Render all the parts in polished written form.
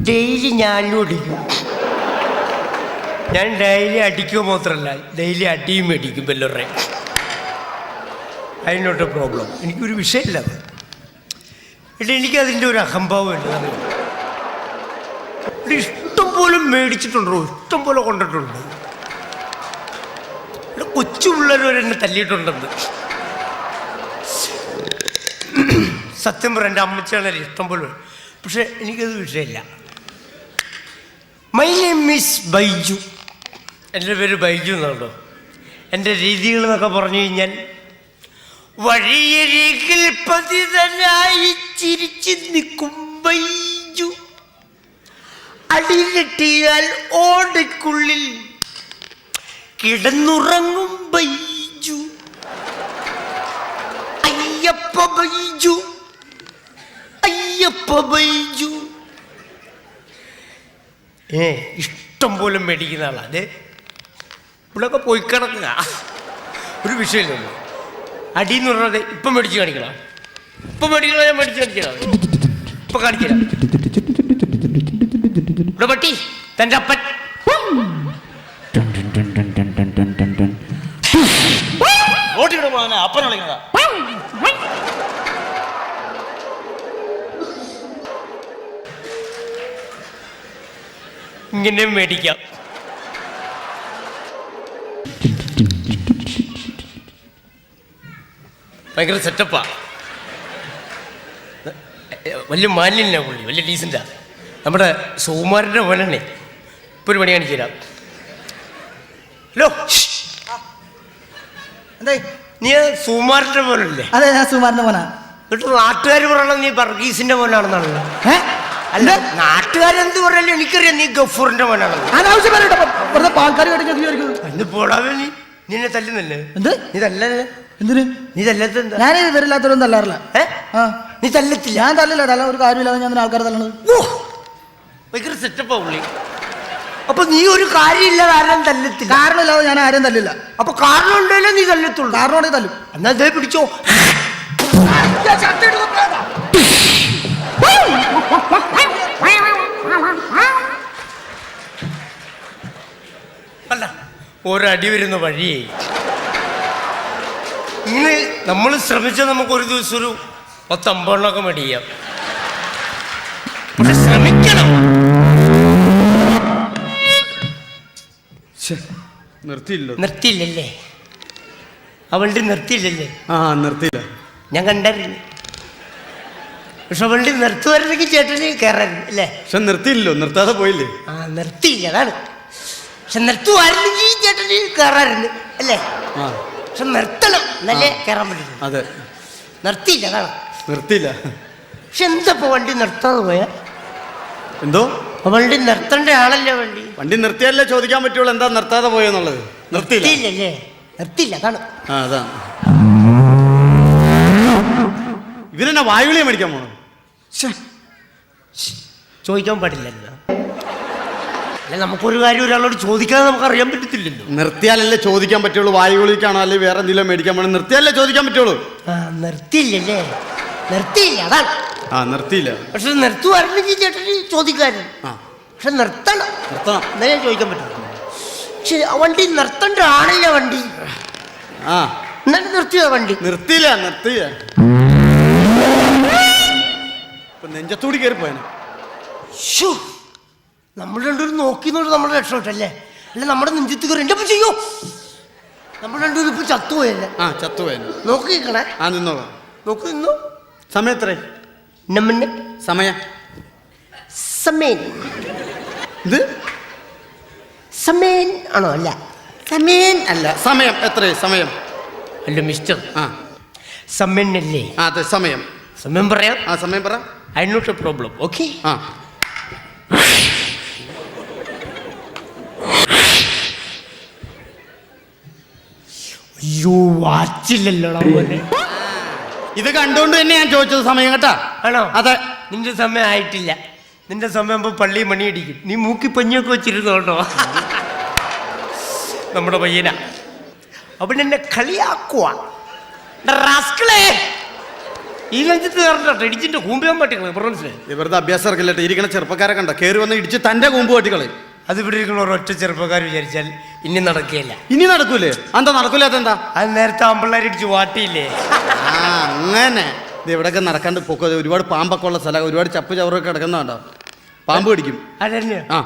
Daily ഞാനും അടിക്കും. ഞാൻ ഡെയിലി അടിക്കുക മാത്രമല്ല, ഡെയിലി അടിയും മേടിക്കും വല്ലവരുടെ. അതിനോട്ട് പ്രോബ്ലം. എനിക്കൊരു വിഷയമില്ല അത്. എന്നിട്ട് എനിക്കതിൻ്റെ ഒരു അഹംഭാവം ഇല്ല. ഇഷ്ടം പോലെ മേടിച്ചിട്ടുണ്ടോ, ഇഷ്ടം പോലെ കൊണ്ടിട്ടുണ്ട്. ഇവിടെ കൊച്ചു പിള്ളേർ എന്നെ തല്ലിയിട്ടുണ്ടെന്ന്. സത്യം പറയാം, എൻ്റെ അമ്മച്ചാണല്ലേ ഇഷ്ടം പോലെ. പക്ഷെ എനിക്കത് വിഷയമില്ല. My name is Baiju. എൻ്റെ പേര് ബൈജു എന്നാണല്ലോ. എൻ്റെ രീതികൾ എന്നൊക്കെ പറഞ്ഞു കഴിഞ്ഞാൽ വഴിയരികിൽ പതിതനായി ചിരിച്ചു നിൽക്കും ബൈജു, അടികെട്ടിയാൽ ഓടയ്ക്കുള്ളിൽ കിടന്നുറങ്ങും ബൈജു, അയ്യപ്പ ബൈജു, അയ്യപ്പ ബൈജു. ഇഷ്ടം പോലെ മേടിക്കുന്ന ആളാ. അതെ, ഇവിടെയൊക്കെ പോയി കിടക്കുക, ഒരു വിഷയമില്ലല്ലോ. അടിയെന്ന് പറഞ്ഞത് ഇപ്പം മേടിച്ച് കാണിക്കണം, ഇപ്പം മേടിക്കണം, ഞാൻ മേടിച്ച് കാണിക്കണം, ഇപ്പം കാണിക്കണം. ഇവിടെ പട്ടി തൻ്റെ അപ്പൻ അപ്പൻ വിളിക്കണ. ഇങ്ങനെ മേടിക്കാം. ഭയങ്കര സെറ്റപ്പാ, വലിയ മാലിന്യ പുള്ളി, വലിയ ഡീസൻ്റാ. നമ്മുടെ സുകുമാരൻ്റെ മോനാണേ. ഇപ്പോൾ ഒരു പണി കാണിച്ചു തരാം. ഹലോ, എന്തേ? നീ സുകുമാരൻ്റെ മോനല്ലേ? അതെ, ഞാൻ സുകുമാരൻ്റെ മോനാ. എന്നിട്ട് നാട്ടുകാർ പറയണം നീ വർഗീസിൻ്റെ മോനാണെന്നാണല്ലോ. അല്ല, നാട്ടുകാരെന്ത് പറയാലും എനിക്കറിയാം നീ ഗഫൂറിൻ്റെ മോനാണെന്ന്. ആൾക്കാർ അന്ന് പോടാവേ, നീ നിന്നെ തല്ലുന്നല്ലേ? എന്ത്? നീ തല്ലല്ലേ? എന്തിന്? നീ തല്ലത്ത്? ഞാൻ ഇവരില്ലാത്തവരൊന്നും തല്ലാറില്ല. നീ തല്ലത്തില്ല? ഞാൻ തല്ലില്ല, തല്ല ഒരു കാര്യമില്ലാതെ ഞാൻ ആൾക്കാരെ തല്ലണത്. ഭയങ്കര സെറ്റപ്പാ പുള്ളി. അപ്പൊ നീ ഒരു കാര്യമില്ല ആരും തല്ലത്തില്ല? കാരണമില്ലാതെ ഞാൻ ആരും തല്ലില്ല. അപ്പൊ കാരണം ഉണ്ടല്ലോ നീ തല്ലത്തുള്ളൂ. കാരണം ഉണ്ടെങ്കിൽ തല്ലും. എന്നാ ദേ പിടിച്ചോ. അല്ല, ഒരടി വരുന്ന വഴിയേ. ഇങ്ങനെ നമ്മൾ ശ്രമിച്ചാൽ നമുക്ക് ഒരു ദിവസം ഒരു 10-50 മേടിക്കാം. പക്ഷെ ശ്രമിക്കണം. നിർത്തിയില്ലല്ലേ? അവളുടെ നിർത്തിയില്ലല്ലേ? നിർത്തിയില്ല. ഞാൻ കണ്ടായിരുന്നു. പക്ഷെ അവളുടെ നിർത്തുവായിരുന്നെങ്കിൽ ചേട്ടന് കയറായിരുന്നു അല്ലേ? പക്ഷെ നിർത്തിയില്ലോ, നിർത്താതെ പോയില്ലേ? നിർത്തിയില്ല, അതാണ്. പക്ഷെ നിർത്തുവായിരുന്നെങ്കിൽ ചേട്ടന് കയറായിരുന്നു അല്ലേ? പക്ഷെ നിർത്തണം, എന്നല്ലേ കയറാൻ പറ്റും. അതെ, നിർത്തിയില്ല, അതാണ്. നിർത്തിയില്ല. പക്ഷെ എന്താ വണ്ടി നിർത്താതെ പോയാ? എന്തോ വണ്ടി നിർത്തേണ്ട ആളല്ലേ? വണ്ടി നിർത്തിയാലേ ചോദിക്കാൻ പറ്റുള്ളൂ എന്താ നിർത്താതെ പോയെന്നുള്ളത്. നിർത്തിയില്ലല്ലേ? നിർത്തിയില്ല, അതാണ്. അതാണ്. ഇവരെന്നാ വായുവിളിയെ മേടിക്കാൻ പോണോ? ചോദിക്കാൻ പാടില്ലല്ലോ. അല്ല, നമുക്കൊരു കാര്യം ഒരാളോട് ചോദിക്കാതെ നമുക്ക് അറിയാൻ പറ്റത്തില്ലല്ലോ. നിർത്തിയാലല്ലേ ചോദിക്കാൻ പറ്റുള്ളൂ. വായുവിളിക്കാണോ അല്ലെങ്കിൽ വേറെ എന്തെങ്കിലും മേടിക്കാൻ പോകണം, നിർത്തിയാലേ ചോദിക്കാൻ പറ്റുള്ളൂ. നിർത്തിയില്ലല്ലേ? നിർത്തിയില്ല, അതാണ്. നിർത്തിയില്ല. പക്ഷെ നിർത്തുവായിരുന്നെങ്കിൽ ചേട്ടന് ചോദിക്കാനും. പക്ഷെ നിർത്തണം, എന്നാലേ ചോദിക്കാൻ പറ്റും. പക്ഷെ വണ്ടി നിർത്തേണ്ട ആണല്ലേ വണ്ടി? എന്നാലും നിർത്തിയോ വണ്ടി? നിർത്തിയില്ല. നെഞ്ചത്തോടി കയറി പോയാനെ. നമ്മൾ രണ്ടുപേരും നോക്കിന്നോട് നമ്മുടെ രക്ഷപ്പെട്ടല്ലേ? അല്ല, നമ്മുടെ നെഞ്ചത്ത് കയറി എൻ്റെ ചെയ്യോ. നമ്മൾ രണ്ടുപേരും ഇപ്പൊ ചത്തുപോയല്ലേ? ചത്തുപോയനെ. നോക്കി നിൽക്കണേ. നിന്നോളാം. നോക്കി നിന്നോ. സമയം എത്ര? സമയം ഇത് സമയം ആണോ? അല്ല, സമയം അല്ല. സമയം എത്ര? സമയം അല്ല മിസ്റ്റർ, സമയല്ലേ? അതെ, സമയം. സമയം പറയാം. സമയം പറ. I not a problem. Okay. അയ്യോ, വാച്ചില്ലല്ലോടാ പോലെ. ഇത് കണ്ടുകൊണ്ട് തന്നെ ഞാൻ ചോദിച്ചത് സമയം കേട്ടാ. ആണോ? അതെ. നിന്റെ സമയം ആയിട്ടില്ല. നിന്റെ സമയം പള്ളി മണിയടിക്കും. നീ മൂക്കി പഞ്ഞൊക്കെ വെച്ചിരുന്നു കേട്ടോ. നമ്മുടെ പയ്യനാ. അവൻ എന്നെ കളിയാക്കുക. റാസ്കളേ, ഈ ലഞ്ചത്ത് കയറണ്ടോ ഇടിച്ചിട്ട് കൂമ്പിയാൻ പറ്റിക്കളെ. മനസ്സിലായി? വെറുതെ അഭ്യാസം ഇറക്കില്ലട്ടെ. ഇരിക്കണ ചെറുപ്പക്കാരെ കണ്ട കയറി വന്ന് ഇടിച്ച് തന്റെ കൂമ്പ് പറ്റിക്കളെ. അത് ഇവിടെ ഇരിക്കുന്ന ഒരൊറ്റ ചെറുപ്പക്കാർ വിചാരിച്ചാൽ ഇനി നടക്കുകയില്ല. ഇനി നടക്കൂലേ? എന്താ നടക്കൂല? അതെന്താ? അത് നേരത്തെ ആമ്പിള്ളേർ ഇടിച്ച് വാട്ടിയില്ലേ? അങ്ങനെ ഇത് എവിടെയൊക്കെ നടക്കാണ്ട് പൊക്കോ. ഒരുപാട് പാമ്പൊക്കെ ഉള്ള സ്ഥലം, ഒരുപാട് ചപ്പ് ചവറൊക്കെ കിടക്കുന്നതാണ്ടോ. പാമ്പ് കടിക്കും. അതന്നെ. ആ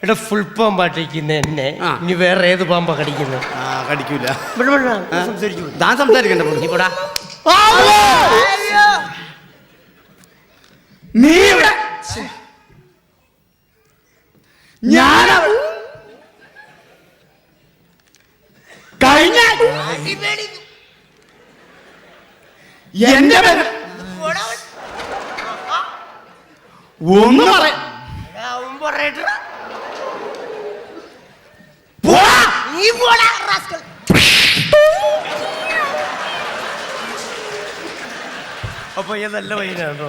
ഇവിടെ ഫുൾ പാമ്പാട്ടിരിക്കുന്ന എന്നെ ഇനി വേറെ ഏത് പാമ്പാ കടിക്കുന്നത്? കടിക്കൂല. സംസാരിച്ചു താൻ സംസാരിക്കണ്ട. നീ ഇവിടെ ഞാൻ കഴിഞ്ഞ എന്റെ ഒന്നും പറയാ അപ്പൊ നല്ല പയ്യനാണോ?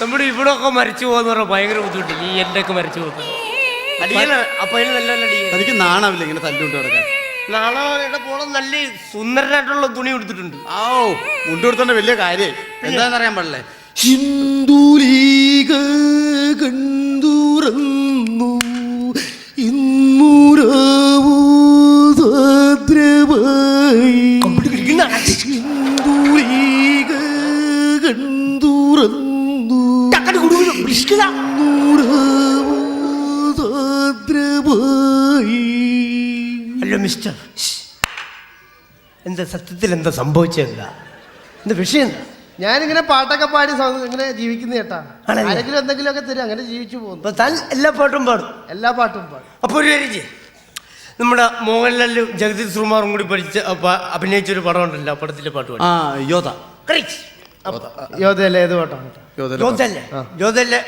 നമ്മുടെ ഇവിടെ ഒക്കെ മരിച്ചു പോകാന്ന് പറഞ്ഞാൽ ഭയങ്കര ബുദ്ധിമുട്ടില്ല. ഈ എൻ്റെ ഒക്കെ മരിച്ചു പോകുന്നു. അപ്പൊ അതിന് നല്ല എനിക്ക് നാണാവില്ല ഇങ്ങനെ തല്ലുകൊണ്ട് കിടക്കാൻ. നാളെ പോണം. നല്ല സുന്ദരനായിട്ടുള്ള തുണി എടുത്തിട്ടുണ്ട്. മുണ്ട് കൊടുത്തോണ്ട് വലിയ കാര്യം എന്താണെന്നറിയാൻ പാടില്ലേ? സിന്ദൂരീക കണ്ടുറന്നു ഇന്നൂരാവൂ സാദ്രമായി. സിന്ദൂരീക കണ്ടുറന്നു ഇന്നൂരാവൂ സാദ്രമായി. അല്ലോ മിസ്റ്റർ, എന്താ സത്യത്തിൽ എന്താ സംഭവിച്ചെന്താ? എന്താ വിഷയം എന്താ? ഞാനിങ്ങനെ പാട്ടൊക്കെ പാടി ഇങ്ങനെ ജീവിക്കുന്ന ചേട്ടാ. ആണല്ലേ? ആരെങ്കിലും എന്തെങ്കിലുമൊക്കെ തരും, അങ്ങനെ ജീവിച്ചു പോകുന്നു. അപ്പൊ താൻ എല്ലാ പാട്ടും പാടും? എല്ലാ പാട്ടും പാടും. അപ്പൊ ഒരു കാര്യം ചെയ്യ്. നമ്മുടെ മോഹൻലാലും ജഗദീഷ് ശ്രീകുമാറും കൂടി അഭിനയിച്ചൊരു പടം ഉണ്ടല്ലോ, ആ പടത്തിലെ പാട്ട് പാടും. യോധ. യോധയല്ലേ? ഏത് പാട്ടാണ്? യോധല്ലേ?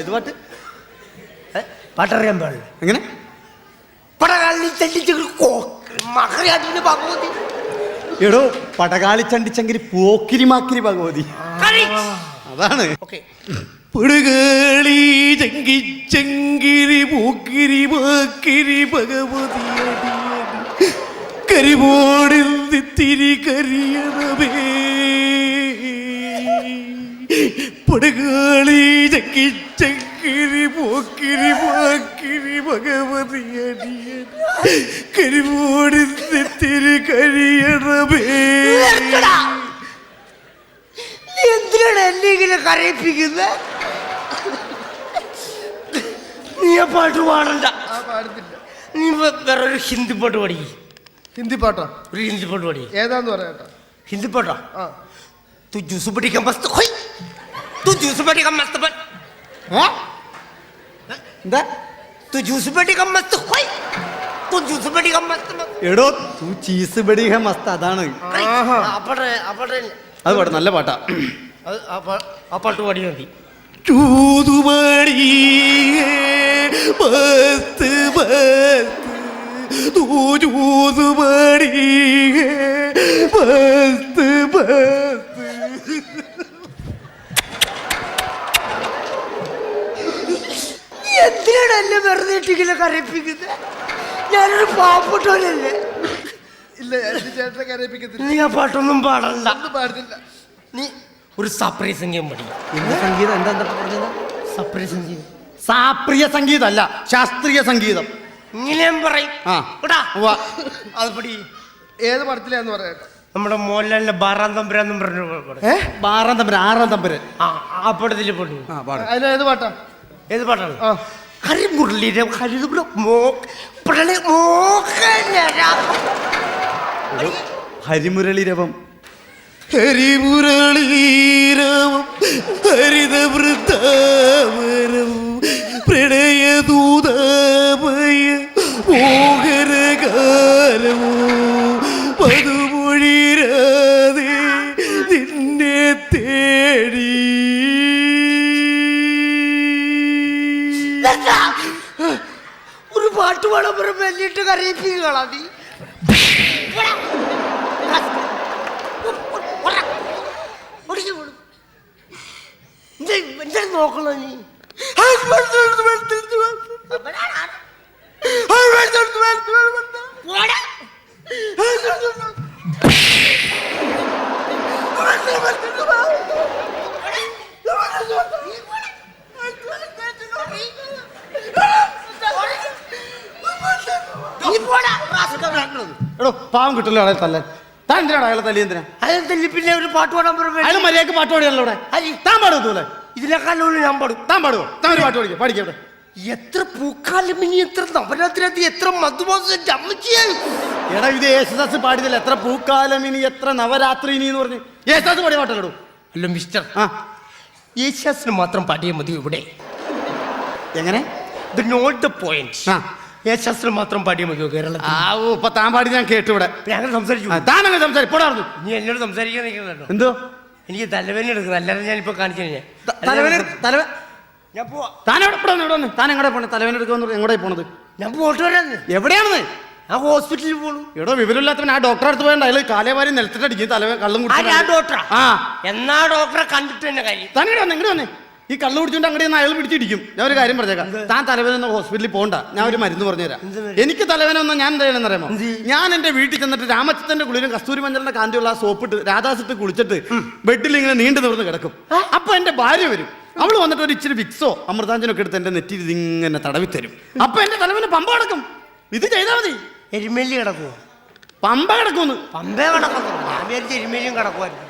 ഏത് പാട്ട്? പാട്ടറിയാൻ പാടില്ല. എങ്ങനെ? എടോ പടകാളി ചണ്ടിച്ചങ്കിരി പോക്കിരി മാക്കിരി ഭഗവതി. അതാണ്. പടകാളി ചങ്കിച്ചങ്കിരി പോക്കിരി മാക്കിരി ഭഗവതി കരിമോടിൽ തിരി കരിയണമേ. പടകാളി ചങ്കിച്ചങ്കിരി പോക്കിരി മാക്കിരി ഭഗവതി കരിമോടിൽ തിരി കരിയണമേ. എന്തിനാണ് എന്നെ ഇങ്ങനെ കരയിപ്പിക്കുന്നത്? നീ ആ പാട്ട് പാടണ്ട. നീ വേറൊരു ഹിന്ദി പാട്ട് പാടി. ഹിന്ദി പാട്ടോ? ഒരു ഹിന്ദി പാട്ട് പാടി. ഏതാന്ന് പറയാട്ടോ? ഹിന്ദി പാട്ടോ? तू जूस बड़ी का मस्त खोई, तू जूस बड़ी का मस्त बन, എന്താ? तू जूस बड़ी का मस्त खोई, तू जूस बड़ी का मस्त बन. എടോ തൂ ചീസ് ബടി ഹെ മസ്ത്. അതാണ്. അത് പാട്ട് നല്ല പാട്ടാ. ആ പാട്ട് പാടി മതി. ചൂതുമണി മസ്ത് മസ്ത് തൂ ചൂതുമണി മസ്ത് മസ്ത്. എന്തിനാണ് എന്നെ വെറുതെ ഇട്ടിങ്ങനെ കരയിപ്പിക്കുന്നത്? ഞാനൊരു പാവപ്പെട്ടവനല്ലേ? ഇല്ല, ചേട്ടനെ കരയിപ്പിക്കത്തില്ല. നീ ആ പാട്ടൊന്നും പാടണ്ട. പാടുന്നില്ല. നീ ഒരു സപ്രിയ സംഗീതം പഠി. എന്ത് സംഗീതം? എന്താ പറഞ്ഞത്? സപ്രിയ സംഗീതം. സാപ്രിയ സംഗീതമല്ല, ശാസ്ത്രീയ സംഗീതം. ഇങ്ങനെയും പറയും. അത് പടി. ഏത് പടത്തിലാന്ന് പറയാട്ടോ? നമ്മുടെ മോഹൻലാലിന്റെ ബാറാം തമ്പുരാന്നും പറഞ്ഞു. ബാറാം തമ്പുരാൻ, ആറാം തമ്പുരാൻ. ആ പടത്തിൽ പാട്ടു. അതിന് ഏത് പാട്ടാ? ഏത് പാട്ടാണ്? ഹരിമുരളീരവം ഹരിമുരളീരവം ഹരിതവൃന്ദാവനം പ്രണയദൂതമയ മോഹനകാലമോ മധുമൊഴിരാതെ നിന്നെ തേടി. ഒരു പാട്ട് പാടാൻ പറയുമ്പോ എന്നിട്ട് കരയിപ്പിക്കുകയാണോ നീ? എന്താ നോക്കണോ നീ? പോടാ. നീ പോടാ. എടോ പാവം കിട്ടില്ല അയാളെ തല്ലാൻ. താൻ എന്തിനാണ് അയാളെ തല്ലി എന്തിനാ? അയാൾ തല്ലി പിന്നെ ഒരു പാട്ട് പാടാൻ അയാൾ മര്യാദക്ക് പാട്ട് പാടിയാലോ ഇവിടെ? താൻ പാടുമല്ലേ? ഇതിനെക്കാളും ഞാൻ പാടും. താൻ പാടുവോ? താൻ ഒരു പാട്ട് പാടിക്കോ, പാടിക്കോ ഇവിടെ. എത്ര പൂക്കാലമിനി, എത്ര നവരാത്രി, എത്ര മധുമാസം അമ്മച്ചിയായി. എടാ ഇത് യേശുദാസ് പാടിയതല്ല. എത്ര പൂക്കാലം ഇനി, എത്ര നവരാത്രി ഇനി എന്ന് പറഞ്ഞ് യേശുദാസ് പാടിയ പാട്ടല്ലോ. അല്ല മിസ്റ്റർ, ആ യേശുദാസിന് മാത്രം പാടിയാൽ മതി ഇവിടെ. എങ്ങനെ? The not the point. ആ യേശുദാസിന് മാത്രം പാടിയാൽ മതിയോ കേരളത്തിൽ? ആ ഓ ഇപ്പൊ താൻ പാടി ഞാൻ കേട്ടു ഇവിടെ. ഞങ്ങൾ സംസാരിച്ചു. താൻ അങ്ങനെ സംസാരിപ്പോടായിരുന്നു. നീ എന്നോട് സംസാരിക്കാൻ നിൽക്കുന്നുണ്ടോ? എന്തോ എനിക്ക് തലവേദന എടുക്കുന്നത്. അല്ലാതെ ഞാനിപ്പോ കാണിച്ചു കഴിഞ്ഞാൽ തലവേ ഞാൻ പോവാ. താൻ എവിടെ ഇവിടെ വന്ന് താൻ എങ്ങടെ പോണേ? തലവേന എടുക്കുമെന്ന് എങ്ങോട്ടേ പോണത്? ഞാൻ പോയിട്ട് വരാന്ന്. എവിടെയാണെന്ന്? ഞാൻ ഹോസ്പിറ്റലിൽ പോണു. എടോ വിവരമില്ലാത്തവൻ ആ ഡോക്ടറെ അടുത്ത് പോയണ്ട. അയാൾ കാലേവാരി നിലത്തിട്ടടിക്കും. കള്ളും ആ ഡോക്ടറാ? ആ എന്നാ ഡോക്ടറെ കണ്ടിട്ട് തന്നെ കാര്യം. താൻ ഇങ്ങോട്ട് വന്നേ. ഈ കള്ളു കുടിച്ചുകൊണ്ട് അങ്ങോട്ട് അയാൾ പിടിച്ചിടിക്കും. ഞാൻ ഒരു കാര്യം പറഞ്ഞേക്കാം. താൻ തലവേദന ഹോസ്പിറ്റലിൽ പോകണ്ട. ഞാൻ ഒരു മരുന്ന് പറഞ്ഞുതരാം. എനിക്ക് തലവേദന ഒന്നും ഞാൻ എന്താ ചെയ്യണമെന്ന് അറിയാമോ? ഞാൻ എന്റെ വീട്ടിൽ ചെന്നിട്ട് രാമച്ചത്തിന്റെ കുളിരും കസ്തൂരി മഞ്ഞളിന്റെ കാന്തിയുള്ള ആ സോപ്പിട്ട് രാധാസിട്ട് കുളിച്ചിട്ട് ബെഡിൽ ഇങ്ങനെ നീണ്ടു നിവർന്ന് കിടക്കും. അപ്പൊ എന്റെ ഭാര്യ വരും. അവള് വന്നിട്ട് ഒരു ഇച്ചിരി വിക്സോ അമൃതാഞ്ജനൊക്കെ എടുത്ത് എന്റെ നെറ്റി ഇതിങ്ങനെ തടവി തരും. അപ്പൊ എന്റെ തലവേദന പമ്പ കിടക്കും. ഇത് ചെയ്താൽ മതി. എരുമേലി കിടക്കുവോ? പമ്പ കിടക്കുമെന്ന്. പമ്പേ കിടക്കുന്നു. ഞാൻ വിചാരിച്ച എരുമേലിയും കിടക്കുമായിരുന്നു.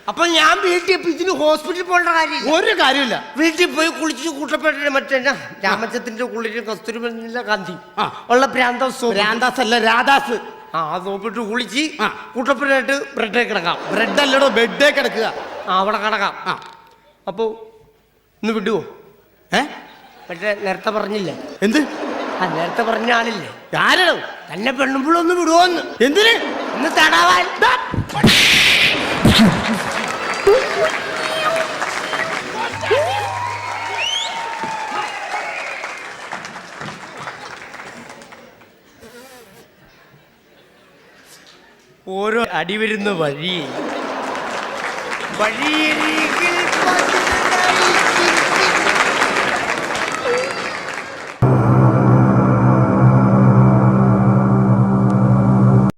അപ്പൊ ഞാൻ വീട്ടിൽ ഇതിന് ഹോസ്പിറ്റലിൽ പോകേണ്ട കാര്യമില്ല. ഒരു കാര്യമില്ല. വീട്ടിൽ പോയി കുളിച്ച് കൂട്ടപ്പെട്ട മറ്റേ രാമച്ചത്തിന്റെ കുളിരും കസ്തൂരി മഞ്ഞളിന്റെ കാന്തി ആ ഉള്ള പ്രാന്താസ്. രാധാസ് അല്ല രാധാസ്. ആ സോപ്പിട്ട് കുളിച്ച് കൂട്ടപ്പെട്ടായിട്ട് ബ്രെഡേ കിടക്കാം. ബ്രെഡ് അല്ലടോ ബെഡേ കിടക്കുക. ആ അവിടെ കിടക്കാം. ആ അപ്പോ ഇന്ന് വിടുവോ? ഏ മറ്റേ നേരത്തെ പറഞ്ഞില്ലേ? എന്ത്? ആ നേരത്തെ പറഞ്ഞ ആളില്ലേ? ആരടോ? തന്നെ പെണ്ണുമ്പോഴൊന്ന് വിടുവോന്ന്. എന്തിന്? ഒന്ന് തടവാൻ. ഓരോ അടി വരുന്ന വഴി വഴിയരികിൽ പതിനായി